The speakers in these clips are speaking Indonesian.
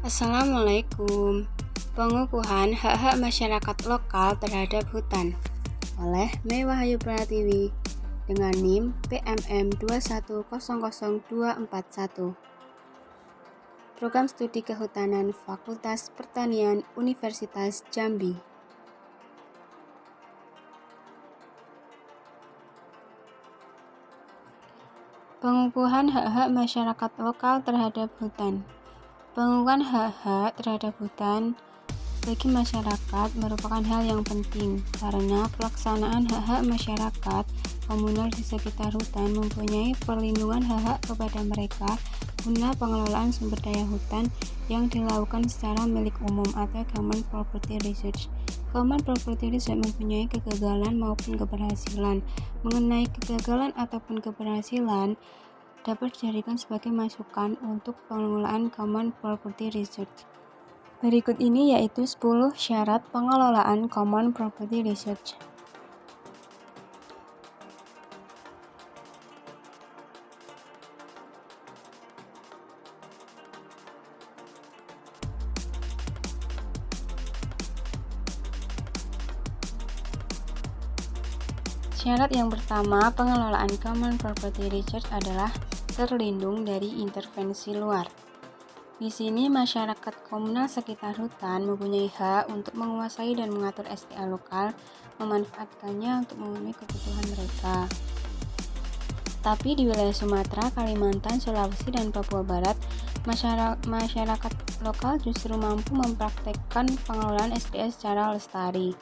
Assalamualaikum. Pengukuhan hak-hak masyarakat lokal terhadap hutan oleh Mei Wahyu Pratiwi dengan NIM PMM 2100241. Program Studi Kehutanan Fakultas Pertanian Universitas Jambi. Pengukuhan hak-hak masyarakat lokal terhadap hutan. Pengukuhan hak-hak terhadap hutan bagi masyarakat merupakan hal yang penting karena pelaksanaan hak-hak masyarakat komunal di sekitar hutan mempunyai perlindungan hak-hak kepada mereka guna pengelolaan sumber daya hutan yang dilakukan secara milik umum atau common property research. Common property research mempunyai kegagalan maupun keberhasilan. Mengenai kegagalan ataupun keberhasilan dapat dijadikan sebagai masukan untuk pengelolaan Common Property Research. Berikut ini yaitu 10 syarat pengelolaan Common Property Research. Syarat yang pertama, pengelolaan Common Property Research adalah terlindung dari intervensi luar. Di sini masyarakat komunal sekitar hutan mempunyai hak untuk menguasai dan mengatur SDA lokal, memanfaatkannya untuk memenuhi kebutuhan mereka. Tapi di wilayah Sumatera, Kalimantan, Sulawesi, dan Papua Barat, masyarakat lokal justru mampu mempraktekkan pengelolaan SDA secara lestari.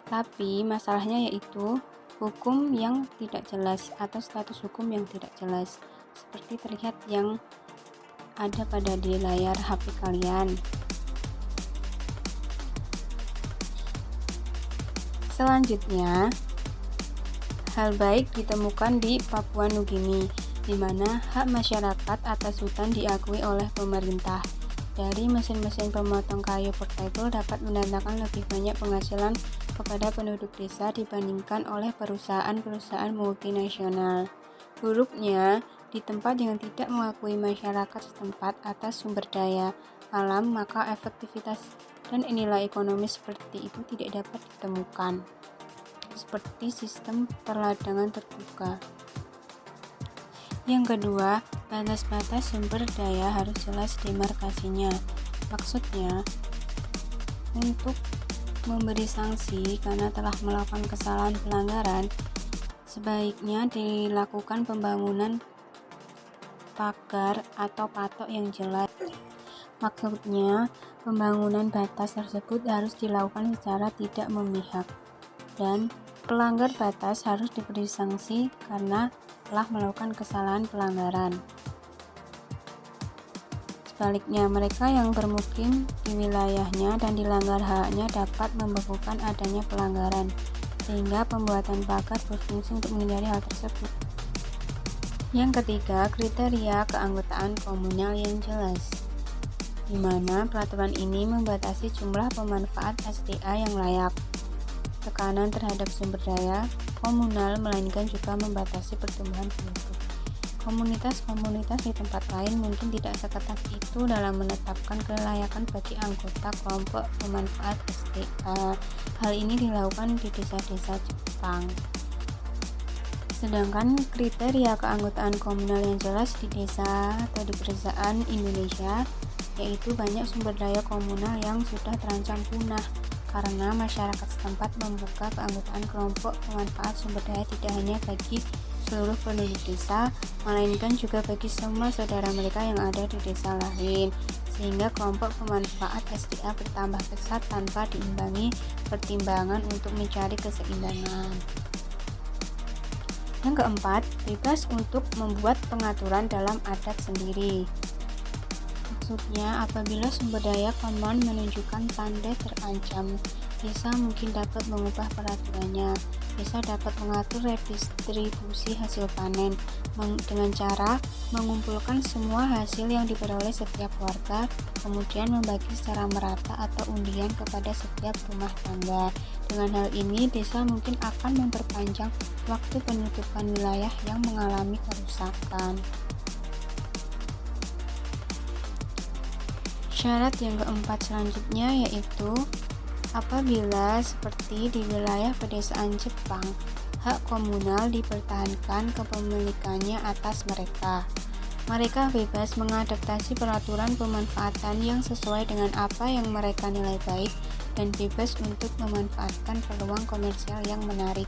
Tapi masalahnya yaitu hukum yang tidak jelas atau status hukum yang tidak jelas, seperti terlihat yang ada pada di layar HP kalian. Selanjutnya, hal baik ditemukan di Papua Nugini, di mana hak masyarakat atas hutan diakui oleh pemerintah. Dari mesin-mesin pemotong kayu portable dapat mendatangkan lebih banyak penghasilan kepada penduduk desa dibandingkan oleh perusahaan-perusahaan multinasional. Buruknya, di tempat yang tidak mengakui masyarakat setempat atas sumber daya alam, maka efektivitas dan nilai ekonomi seperti itu tidak dapat ditemukan, seperti sistem perladangan terbuka. Yang kedua, batas-batas sumber daya harus jelas demarkasinya. Maksudnya, untuk memberi sanksi karena telah melakukan kesalahan pelanggaran, sebaiknya dilakukan pembangunan pagar atau patok yang jelas. Maksudnya, pembangunan batas tersebut harus dilakukan secara tidak memihak, dan pelanggar batas harus diberi sanksi karena telah melakukan kesalahan pelanggaran. Sebaliknya, mereka yang bermukim di wilayahnya dan dilanggar haknya dapat membekukan adanya pelanggaran, sehingga pembuatan pagar berfungsi untuk menghindari hal tersebut. Yang ketiga, kriteria keanggotaan komunal yang jelas, di mana peraturan ini membatasi jumlah pemanfaat SDA yang layak. Tekanan terhadap sumber daya komunal melainkan juga membatasi pertumbuhan penduduk. Komunitas-komunitas di tempat lain mungkin tidak seketat itu dalam menetapkan kelayakan bagi anggota kelompok pemanfaat SDA. Hal ini dilakukan di desa-desa Jepang. Sedangkan kriteria keanggotaan komunal yang jelas di desa atau di pedesaan Indonesia yaitu banyak sumber daya komunal yang sudah terancam punah karena masyarakat setempat membuka keanggotaan kelompok pemanfaat sumber daya tidak hanya bagi seluruh penduduk desa, melainkan juga bagi semua saudara mereka yang ada di desa lain, sehingga kelompok pemanfaat SDA bertambah besar tanpa diimbangi pertimbangan untuk mencari keseimbangan. Yang keempat, bebas untuk membuat pengaturan dalam adat sendiri. Maksudnya, apabila sumber daya common menunjukkan tanda terancam, desa mungkin dapat mengubah peraturannya. Desa dapat mengatur redistribusi hasil panen dengan cara mengumpulkan semua hasil yang diperoleh setiap warga, kemudian membagi secara merata atau undian kepada setiap rumah tangga. Dengan hal ini, desa mungkin akan memperpanjang waktu penutupan wilayah yang mengalami kerusakan. Syarat yang keempat selanjutnya yaitu apabila seperti di wilayah pedesaan Jepang, hak komunal dipertahankan kepemilikannya atas mereka. Mereka bebas mengadaptasi peraturan pemanfaatan yang sesuai dengan apa yang mereka nilai baik dan bebas untuk memanfaatkan peluang komersial yang menarik.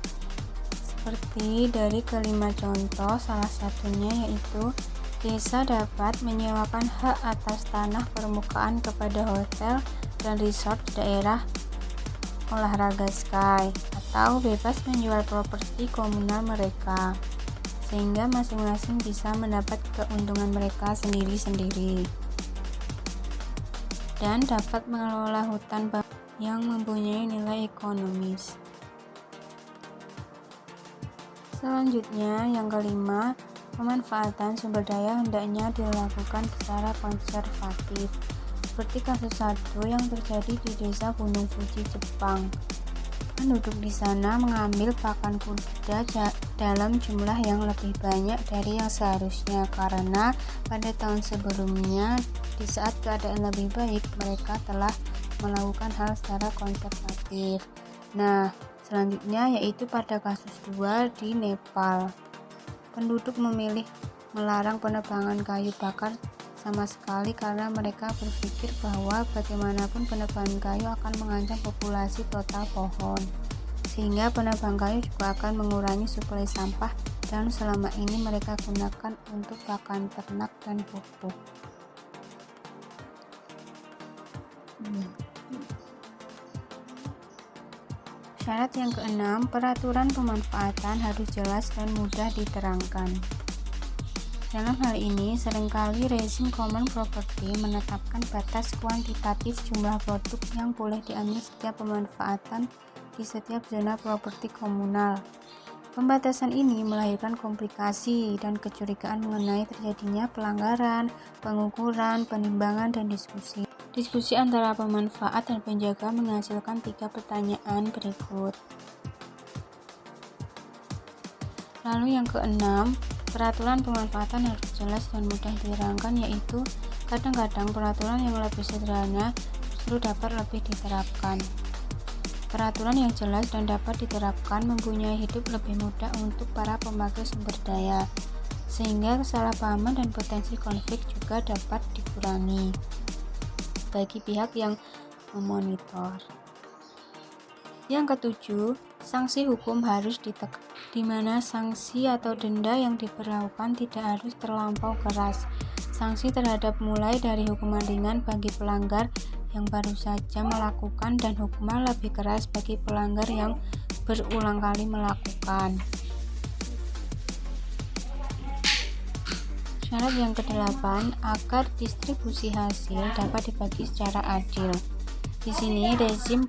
Seperti dari kelima contoh, salah satunya yaitu desa dapat menyewakan hak atas tanah permukaan kepada hotel dan resort di daerah olahraga Sky, atau bebas menjual properti komunal mereka, sehingga masing-masing bisa mendapat keuntungan mereka sendiri-sendiri, dan dapat mengelola hutan yang mempunyai nilai ekonomis. Selanjutnya, yang kelima, pemanfaatan sumber daya hendaknya dilakukan secara konservatif, seperti kasus satu yang terjadi di desa Gunung Fuji, Jepang. Penduduk di sana mengambil pakan kuda dalam jumlah yang lebih banyak dari yang seharusnya, karena pada tahun sebelumnya, di saat keadaan lebih baik, mereka telah melakukan hal secara konservatif. Nah, selanjutnya yaitu pada kasus 2 di Nepal. Penduduk memilih melarang penebangan kayu bakar sama sekali karena mereka berpikir bahwa bagaimanapun penebangan kayu akan mengancam populasi total pohon, sehingga penebang kayu juga akan mengurangi suplai sampah dan selama ini mereka gunakan untuk pakan ternak dan pupuk. Syarat yang keenam, peraturan pemanfaatan harus jelas dan mudah diterangkan. Dalam hal ini, seringkali rezim common property menetapkan batas kuantitatif jumlah produk yang boleh diambil setiap pemanfaatan di setiap zona properti komunal. Pembatasan ini melahirkan komplikasi dan kecurigaan mengenai terjadinya pelanggaran, pengukuran, penimbangan, dan diskusi. Diskusi antara pemanfaat dan penjaga menghasilkan 3 pertanyaan berikut. Lalu yang keenam, peraturan pemanfaatan harus jelas dan mudah diterangkan, yaitu kadang-kadang peraturan yang lebih sederhana justru dapat lebih diterapkan. Peraturan yang jelas dan dapat diterapkan mempunyai hidup lebih mudah untuk para pemakai sumber daya, sehingga kesalahpahaman dan potensi konflik juga dapat dikurangi bagi pihak yang memonitor. Yang ketujuh, sanksi hukum harus ditegakkan, di mana sanksi atau denda yang diberlakukan tidak harus terlampau keras. Sanksi terhadap mulai dari hukuman ringan bagi pelanggar yang baru saja melakukan dan hukuman lebih keras bagi pelanggar yang berulang kali melakukan. Syarat yang ke-8, agar distribusi hasil dapat dibagi secara adil. Di sini rezim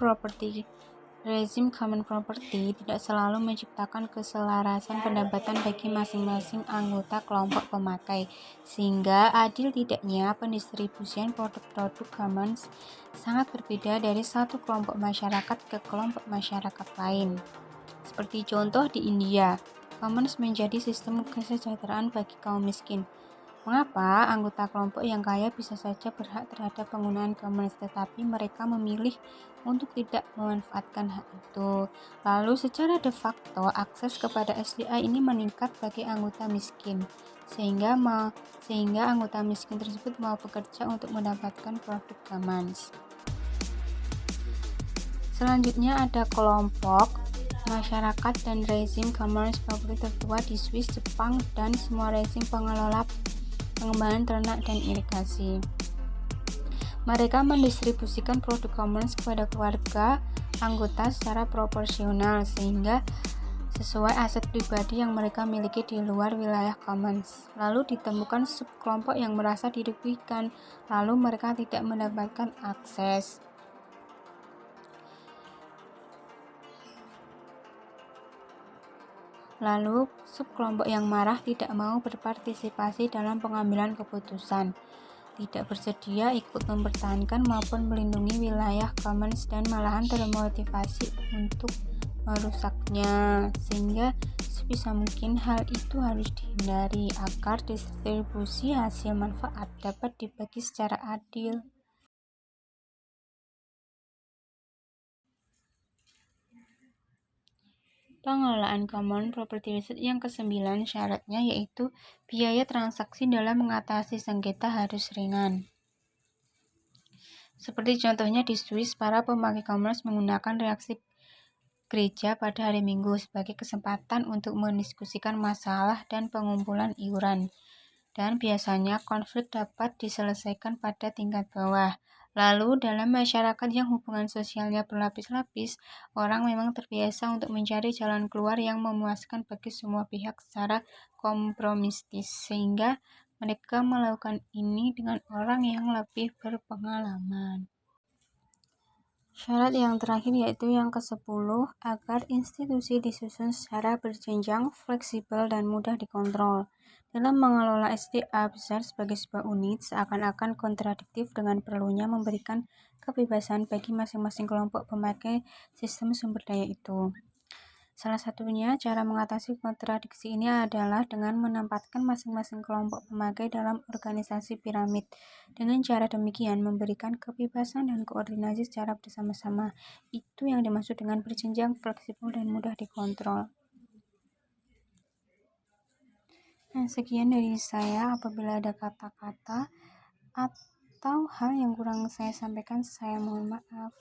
common property tidak selalu menciptakan keselarasan pendapatan bagi masing-masing anggota kelompok pemakai, sehingga adil tidaknya pendistribusian produk-produk commons sangat berbeda dari satu kelompok masyarakat ke kelompok masyarakat lain. Seperti contoh di India, commons menjadi sistem kesejahteraan bagi kaum miskin. Mengapa anggota kelompok yang kaya bisa saja berhak terhadap penggunaan commons, tetapi mereka memilih untuk tidak memanfaatkan hak itu? Lalu secara de facto akses kepada SDA ini meningkat bagi anggota miskin, sehingga anggota miskin tersebut mau bekerja untuk mendapatkan produk commons. Selanjutnya ada kelompok masyarakat dan rezim commons property tertua di Swiss, Jepang, dan semua rezim pengelola pengembangan ternak dan irigasi. Mereka mendistribusikan produk commons kepada keluarga anggota secara proporsional, sehingga sesuai aset pribadi yang mereka miliki di luar wilayah commons. Lalu ditemukan subkelompok yang merasa dirugikan, lalu mereka tidak mendapatkan akses. Lalu, subkelompok yang marah tidak mau berpartisipasi dalam pengambilan keputusan, tidak bersedia ikut mempertahankan maupun melindungi wilayah commons, dan malahan termotivasi untuk merusaknya, sehingga sebisa mungkin hal itu harus dihindari agar distribusi hasil manfaat dapat dibagi secara adil. Pengelolaan Common Property Riset yang ke-9 syaratnya yaitu biaya transaksi dalam mengatasi sengketa harus ringan. Seperti contohnya di Swiss, para pemakai Commons menggunakan reaksi gereja pada hari Minggu sebagai kesempatan untuk mendiskusikan masalah dan pengumpulan iuran. Dan biasanya konflik dapat diselesaikan pada tingkat bawah. Lalu, dalam masyarakat yang hubungan sosialnya berlapis-lapis, orang memang terbiasa untuk mencari jalan keluar yang memuaskan bagi semua pihak secara kompromistis, sehingga mereka melakukan ini dengan orang yang lebih berpengalaman. Syarat yang terakhir yaitu yang ke-10, agar institusi disusun secara berjenjang, fleksibel, dan mudah dikontrol. Dalam mengelola SDA besar sebagai sebuah unit, seakan-akan kontradiktif dengan perlunya memberikan kebebasan bagi masing-masing kelompok pemakai sistem sumber daya itu. Salah satunya cara mengatasi kontradiksi ini adalah dengan menempatkan masing-masing kelompok pemakai dalam organisasi piramid. Dengan cara demikian memberikan kebebasan dan koordinasi secara bersama-sama. Itu yang dimaksud dengan berjenjang, fleksibel, dan mudah dikontrol. Nah, sekian dari saya. Apabila ada kata-kata atau hal yang kurang saya sampaikan, saya mohon maaf.